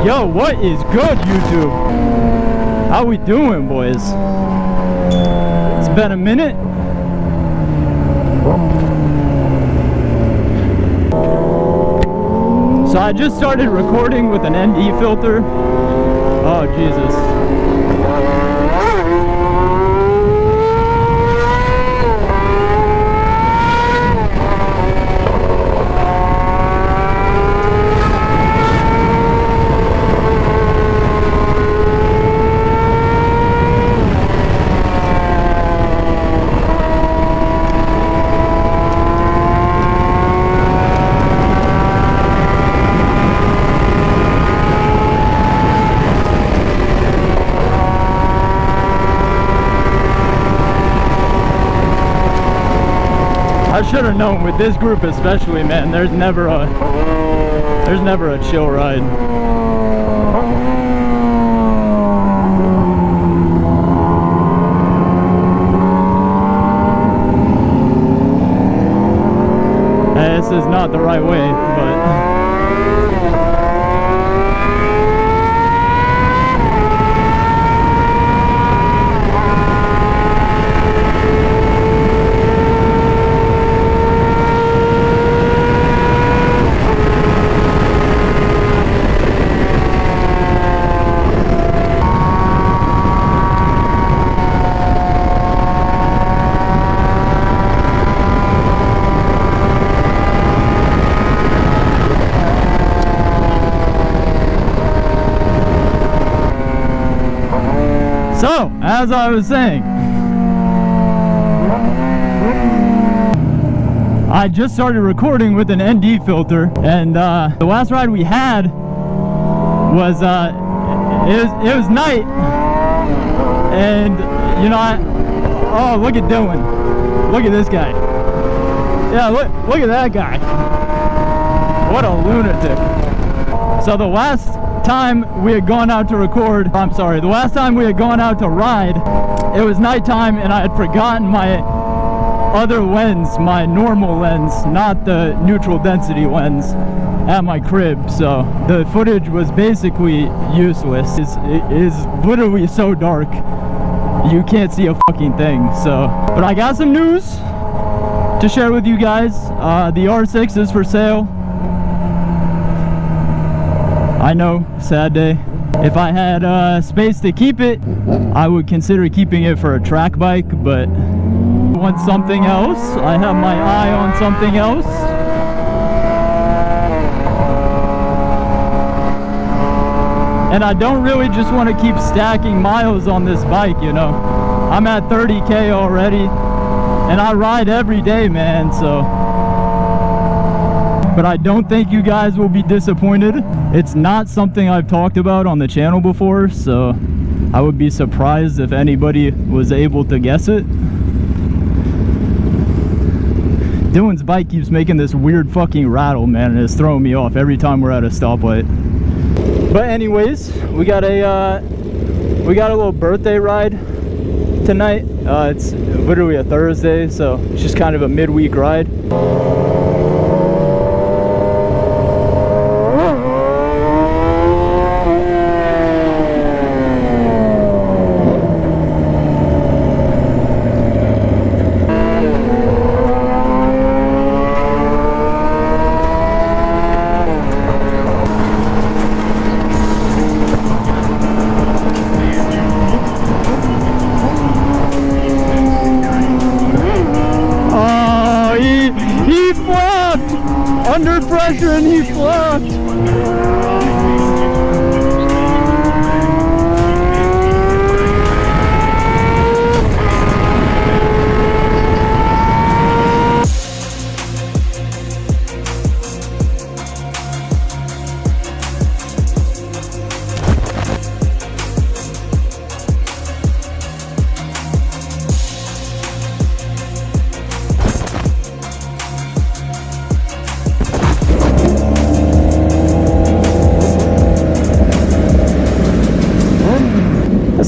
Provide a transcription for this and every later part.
Yo, what is good, YouTube? How we doing, boys? It's been a minute. So I just started recording with an ND filter. Oh, Jesus. I should have known with this group especially, man, there's never a chill ride. This is not the right way, but so, as I was saying, I just started recording with an ND filter, and the last ride we had was it was night, and you know, oh, look at Dylan, look at this guy, yeah, look at that guy, what a lunatic. So the last time we had gone out to record, I'm sorry, the last time we had gone out to ride, it was nighttime and I had forgotten my other lens, my normal lens, not the neutral density lens, at my crib. So the footage was basically useless. It is literally so dark you can't see a fucking thing. So, but I got some news to share with you guys. The R6 is for sale. I know, sad day. If I had space to keep it, I would consider keeping it for a track bike, but I want something else. I have my eye on something else. And I don't really just want to keep stacking miles on this bike, you know. I'm at 30K already, and I ride every day, man, so. But I don't think you guys will be disappointed. It's not something I've talked about on the channel before, so I would be surprised if anybody was able to guess it. Dylan's bike keeps making this weird fucking rattle, man, and it's throwing me off every time we're at a stoplight. But anyways, we got a little birthday ride tonight. It's literally a Thursday, so it's just kind of a midweek ride. Under pressure and he flopped.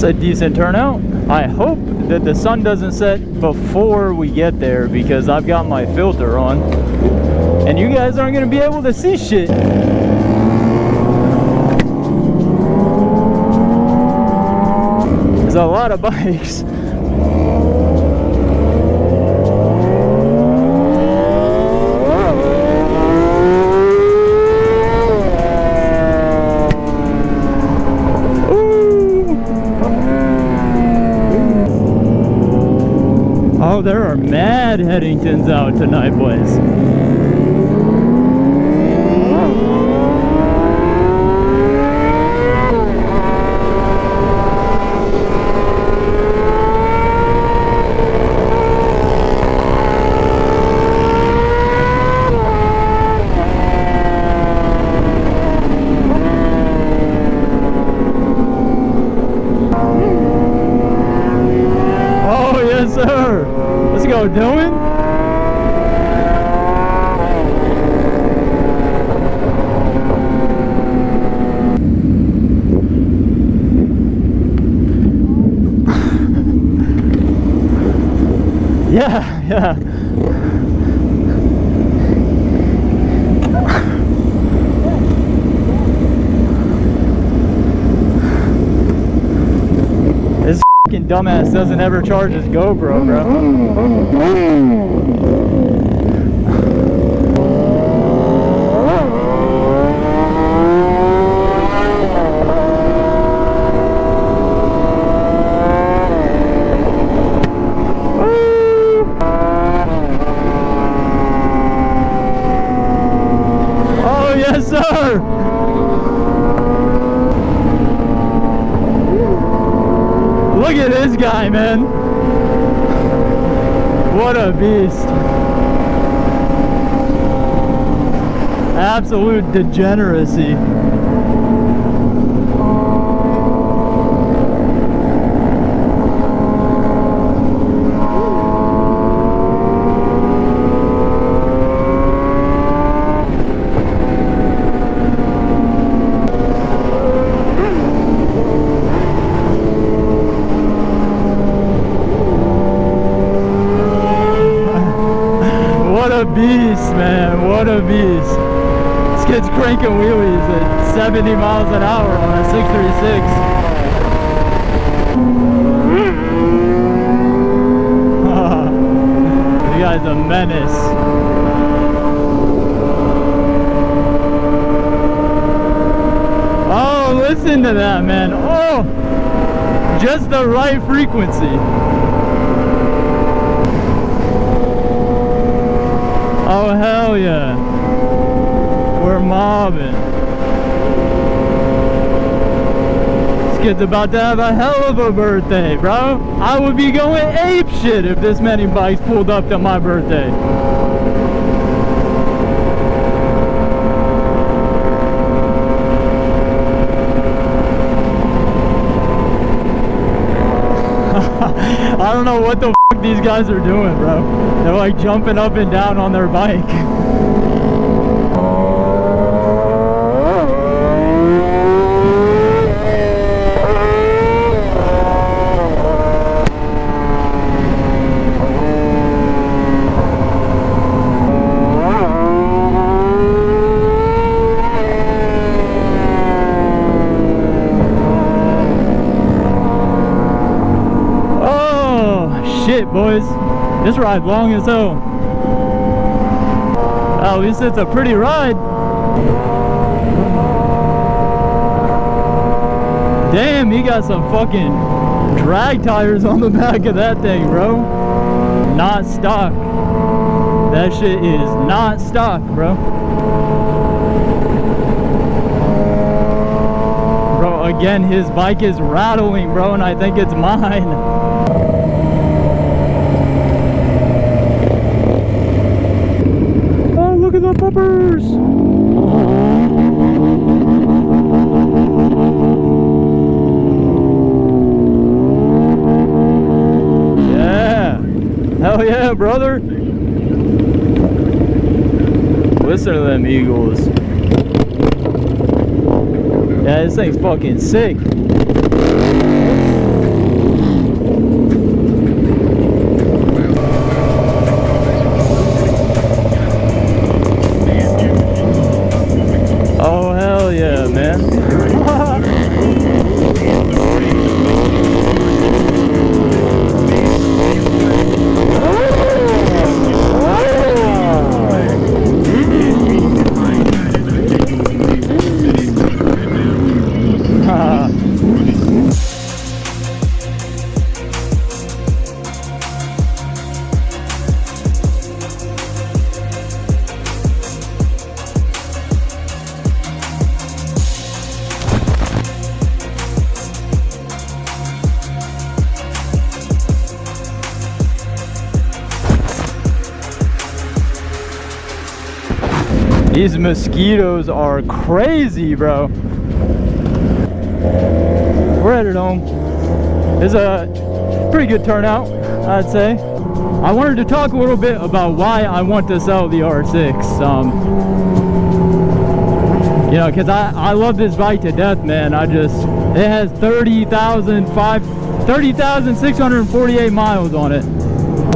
A decent turnout. I hope that the sun doesn't set before we get there because I've got my filter on and you guys aren't going to be able to see shit. There's a lot of bikes. Oh, there are mad Headingtons out tonight, boys. Oh, yes, sir. Let's go, Dylan. Yeah. This fucking dumbass doesn't ever charge his GoPro, bro. Yes, sir. Look at this guy, man. What a beast. Absolute degeneracy. What a beast, man. What a beast. This kid's cranking wheelies at 70 miles an hour on a 636. The guy's a menace. Oh, listen to that, man. Oh, just the right frequency. Oh, hell yeah. We're mobbing. This kid's about to have a hell of a birthday, bro. I would be going ape shit if this many bikes pulled up to my birthday. I don't know what the fuck these guys are doing, bro. They're like jumping up and down on their bike. Shit, boys, this ride's long as hell. At least it's a pretty ride. Damn, he got some fucking drag tires on the back of that thing, bro. Not stock. That shit is not stock, bro. Bro, again, his bike is rattling, bro, and I think it's mine. Look at the puppers! Yeah! Hell yeah, brother! Listen to them eagles. Yeah, this thing's fucking sick. Oh, hell yeah, man. These mosquitoes are crazy, bro. We're headed home. It's a pretty good turnout, I'd say. I wanted to talk a little bit about why I want to sell the R6. You know, because I love this bike to death, man. It has 30,648 miles on it.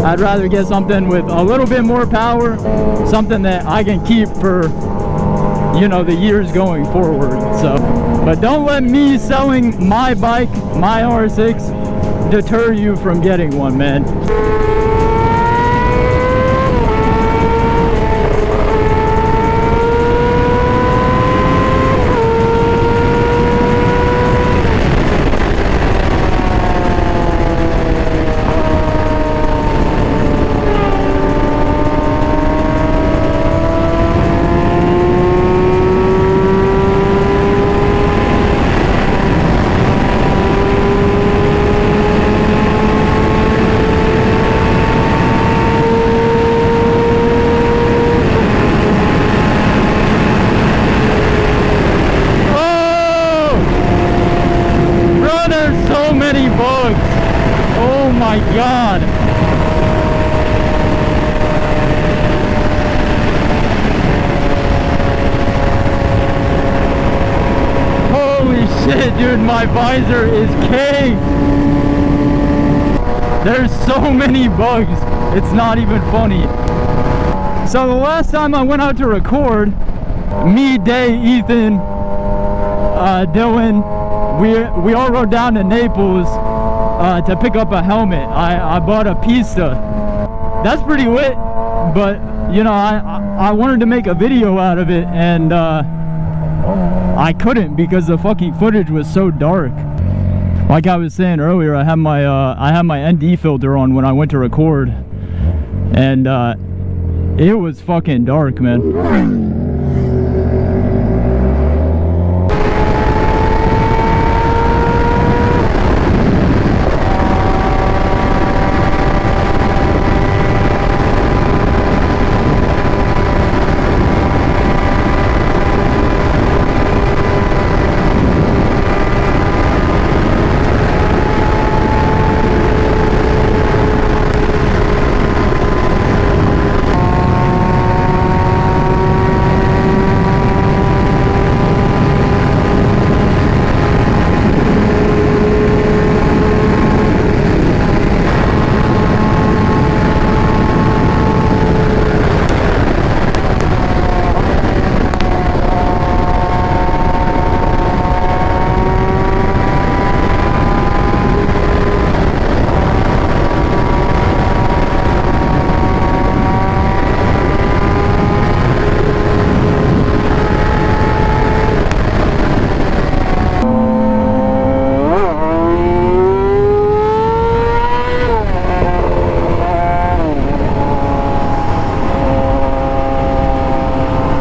I'd rather get something with a little bit more power, something that I can keep for, you know, the years going forward. So, but don't let me selling my bike, my R6, deter you from getting one, man. Oh my God. Holy shit, dude, my visor is caked. There's so many bugs, it's not even funny. So the last time I went out to record, me, Day, Ethan, Dylan, we all rode down to Naples to pick up a helmet. I bought a Pista. That's pretty lit, but you know, I wanted to make a video out of it, and I couldn't because the fucking footage was so dark. Like I was saying earlier, I had my ND filter on when I went to record, and it was fucking dark, man.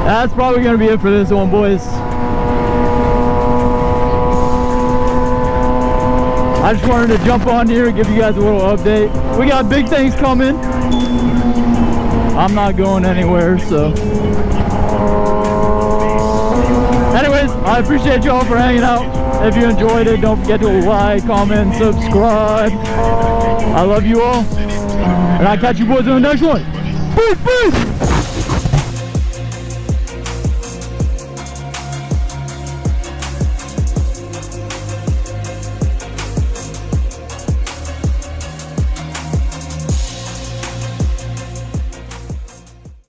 That's probably gonna be it for this one, boys. I just wanted to jump on here and give you guys a little update. We got big things coming. I'm not going anywhere, so. Anyways, I appreciate y'all for hanging out. If you enjoyed it, don't forget to like, comment, subscribe. I love you all. And I'll catch you boys on the next one. Peace, peace!